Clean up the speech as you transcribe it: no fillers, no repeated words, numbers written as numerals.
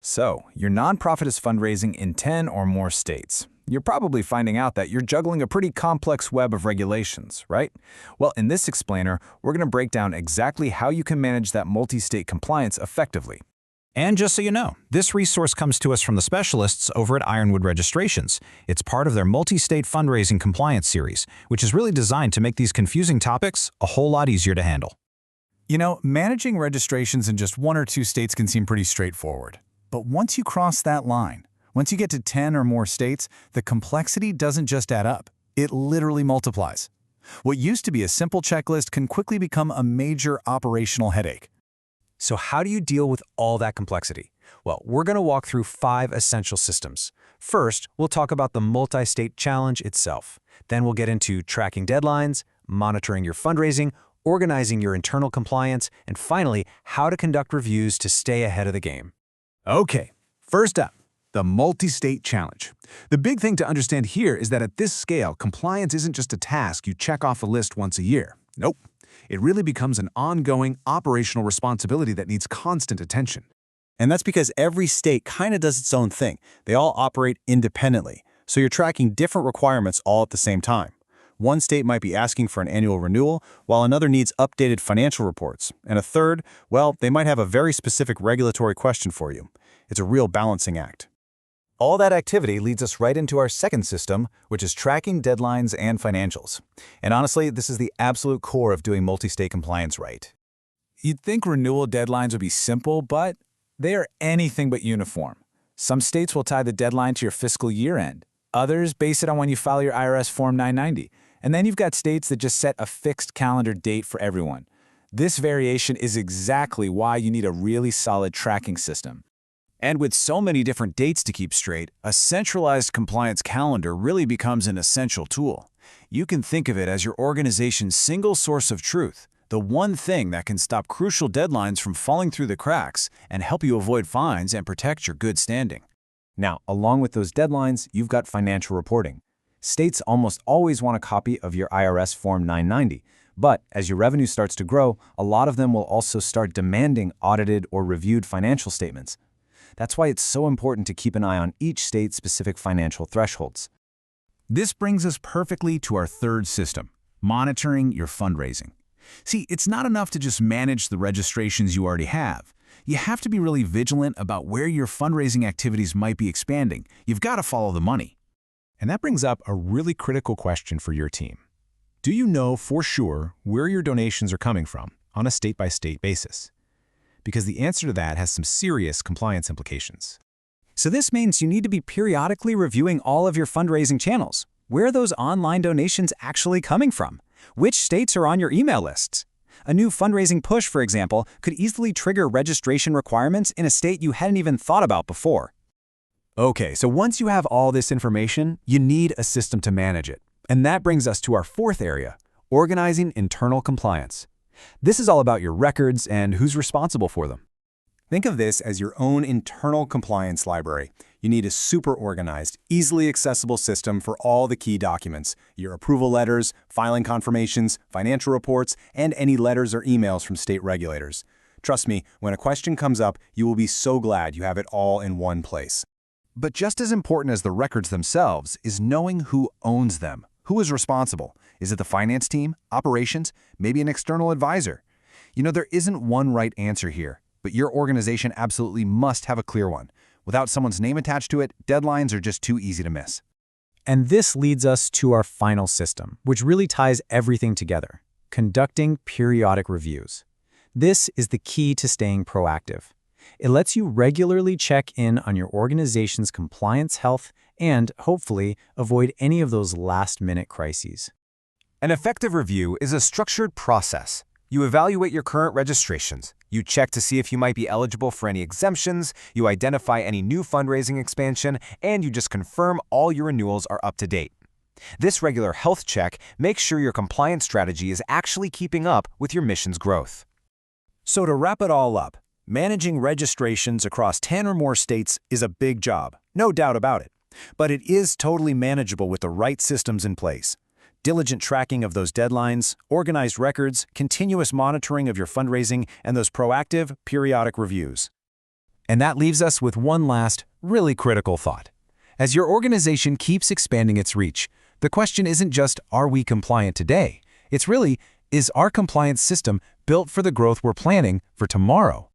So, your nonprofit is fundraising in 10 or more states. You're probably finding out that you're juggling a pretty complex web of regulations, right? Well, in this explainer, we're going to break down exactly how you can manage that multi-state compliance effectively. And just so you know, this resource comes to us from the specialists over at Ironwood Registrations. It's part of their multi-state fundraising compliance series, which is really designed to make these confusing topics a whole lot easier to handle. You know, managing registrations in just 1 or 2 states can seem pretty straightforward. But once you cross that line, once you get to 10 or more states, the complexity doesn't just add up. It literally multiplies. What used to be a simple checklist can quickly become a major operational headache. So how do you deal with all that complexity? Well, we're going to walk through 5 essential systems. First, we'll talk about the multi-state challenge itself. Then we'll get into tracking deadlines, monitoring your fundraising, organizing your internal compliance, and finally, how to conduct reviews to stay ahead of the game. Okay, first up, the multi-state challenge. The big thing to understand here is that at this scale, compliance isn't just a task you check off a list once a year. Nope. It really becomes an ongoing operational responsibility that needs constant attention. And that's because every state kind of does its own thing. They all operate independently, so you're tracking different requirements all at the same time. One state might be asking for an annual renewal, while another needs updated financial reports. And a third, well, they might have a very specific regulatory question for you. It's a real balancing act. All that activity leads us right into our second system, which is tracking deadlines and financials. And honestly, this is the absolute core of doing multi-state compliance right. You'd think renewal deadlines would be simple, but they are anything but uniform. Some states will tie the deadline to your fiscal year end. Others base it on when you file your IRS Form 990. And then you've got states that just set a fixed calendar date for everyone. This variation is exactly why you need a really solid tracking system. And with so many different dates to keep straight, a centralized compliance calendar really becomes an essential tool. You can think of it as your organization's single source of truth, the one thing that can stop crucial deadlines from falling through the cracks and help you avoid fines and protect your good standing. Now, along with those deadlines, you've got financial reporting. States almost always want a copy of your IRS Form 990, but as your revenue starts to grow, a lot of them will also start demanding audited or reviewed financial statements. That's why it's so important to keep an eye on each state's specific financial thresholds. This brings us perfectly to our third system, monitoring your fundraising. See, it's not enough to just manage the registrations you already have. You have to be really vigilant about where your fundraising activities might be expanding. You've got to follow the money. And that brings up a really critical question for your team. Do you know for sure where your donations are coming from on a state-by-state basis? Because the answer to that has some serious compliance implications. So this means you need to be periodically reviewing all of your fundraising channels. Where are those online donations actually coming from? Which states are on your email lists? A new fundraising push, for example, could easily trigger registration requirements in a state you hadn't even thought about before. Okay, so once you have all this information, you need a system to manage it. And that brings us to our fourth area, organizing internal compliance. This is all about your records and who's responsible for them. Think of this as your own internal compliance library. You need a super organized, easily accessible system for all the key documents, your approval letters, filing confirmations, financial reports, and any letters or emails from state regulators. Trust me, when a question comes up, you will be so glad you have it all in one place. But just as important as the records themselves is knowing who owns them. Who is responsible? Is it the finance team, operations, maybe an external advisor? You know, there isn't one right answer here, but your organization absolutely must have a clear one. Without someone's name attached to it, deadlines are just too easy to miss. And this leads us to our final system, which really ties everything together: conducting periodic reviews. This is the key to staying proactive. It lets you regularly check in on your organization's compliance health and, hopefully, avoid any of those last-minute crises. An effective review is a structured process. You evaluate your current registrations. You check to see if you might be eligible for any exemptions, you identify any new fundraising expansion, and you just confirm all your renewals are up to date. This regular health check makes sure your compliance strategy is actually keeping up with your mission's growth. So to wrap it all up, managing registrations across 10 or more states is a big job, no doubt about it. But it is totally manageable with the right systems in place. Diligent tracking of those deadlines, organized records, continuous monitoring of your fundraising, and those proactive, periodic reviews. And that leaves us with one last, really critical thought. As your organization keeps expanding its reach, the question isn't just, are we compliant today? It's really, is our compliance system built for the growth we're planning for tomorrow?